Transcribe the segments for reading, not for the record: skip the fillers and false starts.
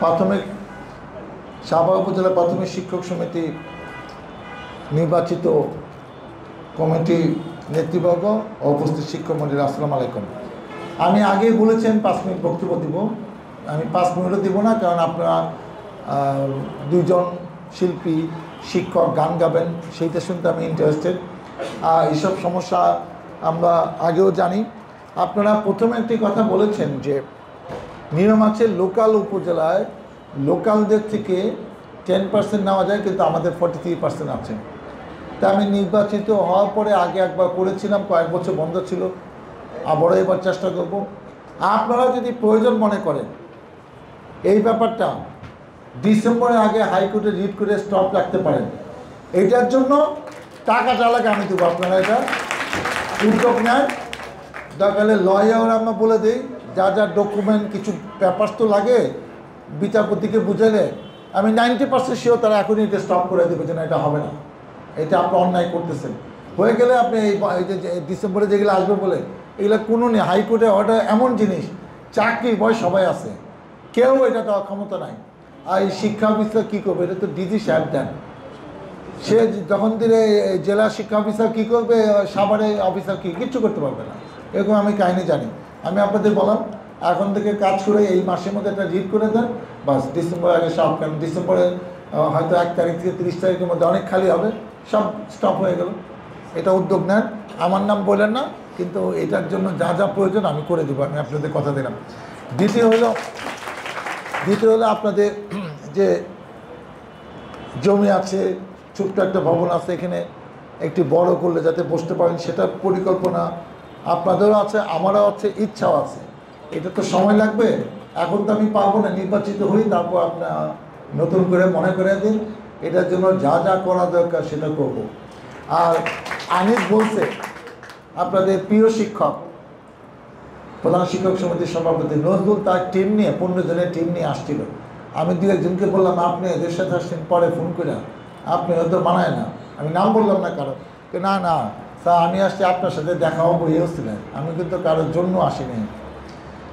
প্রাথমিক শাহবাগ উপজেলা প্রাথমিক শিক্ষক সমিতি নির্বাচিত কমিটি নেতৃবর্গ ও উপস্থিত শিক্ষক মন্ডলী, আসসালামু আলাইকুম। আমি আগেই বলেছেন 5 মিনিট বক্তব্য দিব। আমি 5 মিনিটও দিব না, কারণ আপনারা দুইজন শিল্পী শিক্ষক গান গাবেন, সেইটা শুনতে আমি ইন্টারেস্টেড। এইসব সমস্যা আমরা আগেও জানি। আপনারা প্রথমে একটি কথা বলেছেন যে নিরমাছের লোকাল উপজেলায় লোকালদের থেকে 10% নেওয়া যায়, কিন্তু আমাদের 43% আছে। তা আমি নির্বাচিত হওয়ার পরে আগে একবার করেছিলাম, কয়েক বছর বন্ধ ছিল, আবারও এবার চেষ্টা করব। আপনারা যদি প্রয়োজন মনে করেন এই ব্যাপারটা ডিসেম্বরের আগে হাইকোর্টে রিট করে স্টপ রাখতে পারেন, এইটার জন্য টাকাটা লাগে আমি দেবো। আপনারা এটা উদ্যোগ নেন, দরকার লয়ার আমরা বলে দিই যা যা ডকুমেন্ট কিছু পেপারস তো লাগে, বিচারপতিকে বুঝালে আমি 90% শিওর তারা এখনই এটা স্টপ করে দেবে যে না, এটা হবে না, এটা আপনি অন্যায় করতেছেন। হয়ে গেলে আপনি এই যে ডিসেম্বরে যেগুলো আসবে বলে এগুলো কোনো নেই। হাইকোর্টে অর্ডার এমন জিনিস, চাকরি বয় সবাই আছে, কেউ এটা দেওয়ার ক্ষমতা নাই। আর এই শিক্ষা অফিসার কী করবে, এটা তো ডিজি সাহেব দেন। সে যখন দিলে জেলা শিক্ষা অফিসার কী করবে, সাভারে অফিসার কিচ্ছু করতে পারবে না। এরকম আমি কাহিনি জানি। আমি আপনাদের বললাম এখন থেকে কাজ করে এই মাসের মধ্যে একটা রিট করে দেন, বাস ডিসেম্বর আগে সব। কারণ ডিসেম্বরে হয়তো 1 তারিখ থেকে 30 তারিখের মধ্যে অনেক খালি হবে, সব স্টপ হয়ে গেল। এটা উদ্যোগ নেন, আমার নাম বললেন না, কিন্তু এটার জন্য যা যা প্রয়োজন আমি করে দেবো, আমি আপনাদের কথা দিলাম। দ্বিতীয় হলো আপনাদের যে জমি আছে, ছোট্ট একটা ভবন আছে, এখানে একটি বড় করলে যাতে বসতে পারেন সেটা পরিকল্পনা আপনাদেরও আছে, আমারও আছে, ইচ্ছাও আছে। এটা তো সময় লাগবে, এখন তো আমি পারবো না, নির্বাচিত হই তারপর আপনার নতুন করে মনে করে দিন। এটার জন্য যা যা করা দরকার সেটা করব। আর আনিস বলছে আপনাদের প্রিয় শিক্ষক প্রধান শিক্ষক সমিতির সভাপতি নজরুল তার টিম নিয়ে 15 জনের টিম নিয়ে আসছিল। আমি 2-1 জনকে বললাম আপনি এদের সাথে আসছেন, পরে ফোন করে আপনি হয়তো বানায় না, আমি নাম বললাম না কারো, না না স্যার আমি আসছি আপনার সাথে দেখা হবো, এও ছিলেন, আমি কিন্তু কারোর জন্য আসিনি।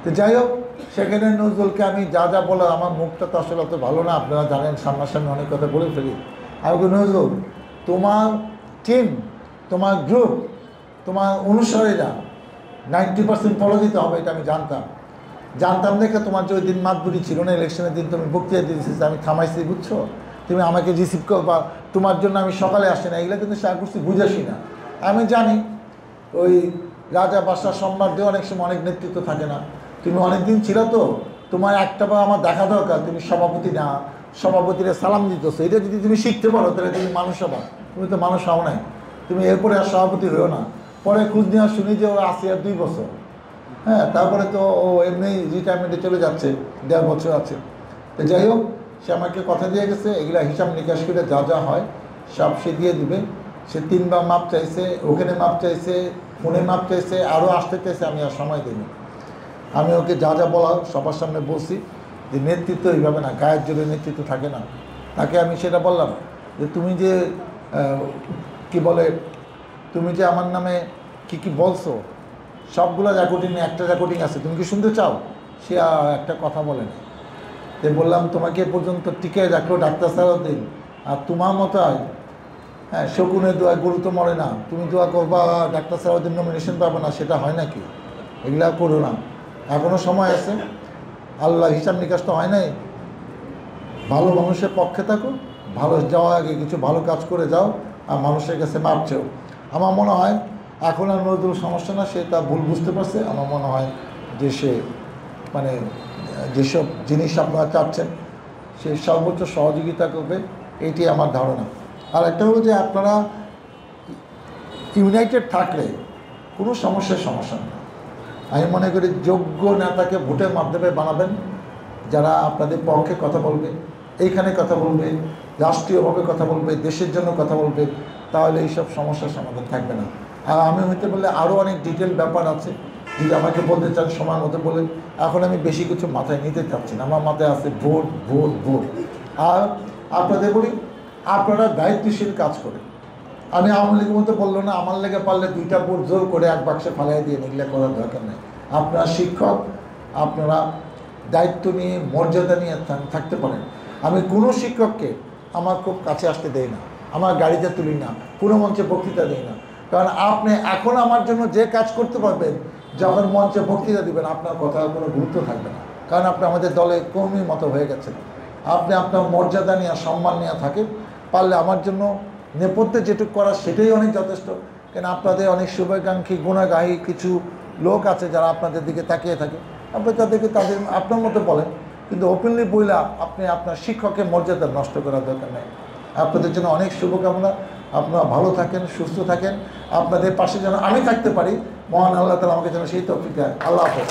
তো যাই হোক, সেখানে নজরুলকে আমি যা যা বলার, আমার মুখটা তো আসলে অত ভালো না, আপনারা জানেন, সামনাসামনি অনেক কথা বলে ফেলি। আমি নজরুল, তোমার টিম, তোমার গ্রুপ, তোমার অনুসারীরা 90% ফলো দিতে হবে, এটা আমি জানতাম দেখে তোমার যে ওই দিন মাতবুরি ছিল না, ইলেকশনের দিন তুমি বক্তৃতা দিয়েছিস, আমি থামাইছি, বুঝছো, তুমি আমাকে রিসিভ করবা, তোমার জন্য আমি সকালে আসি না, এগুলো কিন্তু সারা করছি বুঝাসি না। আমি জানি ওই রাজা বাদশাহ সম্রাটে অনেক সময় অনেক নেতৃত্ব থাকে না, তুমি অনেক দিন ছিল তো, তোমার একটা বার আমার দেখা দরকার, তুমি সভাপতি না, সভাপতিরা সালাম দিতেছো, এটা যদি তুমি শিখতে পারো তাহলে তুমি মানুষ হবা। তুমি তো মানুষ হও নাই, তুমি এরপরে আর সভাপতি হয়েও না। পরে খোঁজ নেওয়া শুনি যে ও আছে আর 2 বছর, হ্যাঁ, তারপরে তো ও এমনি রিটায়ারমেন্টে চলে যাচ্ছে, 1.5 বছর আছে। তো যাই হোক, সে আমাকে কথা দিয়ে গেছে, এগুলা হিসাব নিকাশ করে যা যা হয় সব সে দিয়ে দিবে। সে 3বার মাপ চাইছে, ওখানে মাপ চাইছে, ফোনে মাপ চাইছে, আরও আসতে চাইছে, আমি আর সময় দিইনি। আমি ওকে যা যা বলার সবার সামনে বলছি যে নেতৃত্ব এইভাবে না, গায়ের জোরে নেতৃত্ব থাকে না। তাকে আমি সেটা বললাম যে তুমি যে কি বলে, তুমি যে আমার নামে কি বলছো সবগুলো রেকর্ডিং, একটা রেকর্ডিং আছে, তুমি কি শুনতে চাও? সে একটা কথা বলে না। তো বললাম তোমাকে এ পর্যন্ত টিকে রাখলো ডাক্তার সারাউদ্দিন, আর তোমার মতো হ্যাঁ শকুনের দোয়া গরু তো মরে না, তুমি দোয়া করবা ডাক্তার সারাউদ্দিন নমিনেশন পাবে না, সেটা হয় নাকি? এগুলা করো না, এখনও সময় আছে, আল্লাহ হিসাব নিকাশ তো হয় নাই। ভালো মানুষের পক্ষে থাকো, ভালো যাওয়ার আগে কিছু ভালো কাজ করে যাও, আর মানুষের কাছে মাপ চেও। আমার মনে হয় এখন আর নজরুল সমস্যা না, সে তা ভুল বুঝতে পারছে। আমার মনে হয় যে সে মানে যেসব জিনিস আপনারা চাচ্ছেন সে সর্বোচ্চ সহযোগিতা করবে, এইটি আমার ধারণা। আর একটা হলো যে আপনারা ইউনাইটেড থাকলে কোনো সমস্যা নেই। আমি মনে করি যোগ্য নেতাকে ভোটের মাধ্যমে বানাবেন, যারা আপনাদের পক্ষে কথা বলবে, এইখানে কথা বলবে, রাষ্ট্রীয়ভাবে কথা বলবে, দেশের জন্য কথা বলবে, তাহলে এইসব সমস্যার সমাধান থাকবে না। আর আমি হইতে বললে আরও অনেক ডিটেল ব্যাপার আছে, যদি আমাকে বলতে চান সময় মতো বলেন। এখন আমি বেশি কিছু মাথায় নিতে চাচ্ছি না, আমার মাথায় আছে ভোট ভোট ভোট। আর আপনাদের বলি, আপনারা দায়িত্বশীল কাজ করে, আমি আওয়ামী লীগের মতো বললো না, আমার লেগে পারলে 2টা ভোট জোর করে এক বাক্সে ফালাই দিয়ে নিগলে করার দরকার নেই। আপনারা শিক্ষক, আপনারা দায়িত্ব নিয়ে মর্যাদা নিয়ে থাকতে পারেন। আমি কোনো শিক্ষককে আমার খুব কাছে আসতে দেই না, আমার গাড়িতে তুলি না, কোনো মঞ্চে বক্তৃতা দিই না। কারণ আপনি এখন আমার জন্য যে কাজ করতে পারবেন, যখন মঞ্চে বক্তৃতা দিবেন আপনার কথার কোনো গুরুত্ব থাকবে না, কারণ আপনি আমাদের দলে কর্মীর মতো হয়ে গেছেন। আপনি আপনার মর্যাদা নিয়ে সম্মান নিয়ে থাকেন, পারলে আমার জন্য নেপথ্যে যেটুকু করার সেটাই অনেক যথেষ্ট। কেন আপনাদের অনেক শুভাকাঙ্ক্ষী গুণাগাহী কিছু লোক আছে যারা আপনাদের দিকে তাকিয়ে থাকে, আপনি তাদেরকে আপনার মতো বলেন, কিন্তু ওপেনলি বইলা আপনি আপনার শিক্ষকের মর্যাদা নষ্ট করার দরকার নেই। আপনাদের জন্য অনেক শুভকামনা, আপনারা ভালো থাকেন, সুস্থ থাকেন, আপনাদের পাশে যেন আমি থাকতে পারি, মহান আল্লাহ তাআলা আমাকে যেন সেই তৌফিক দেন। আল্লাহ হাফেজ।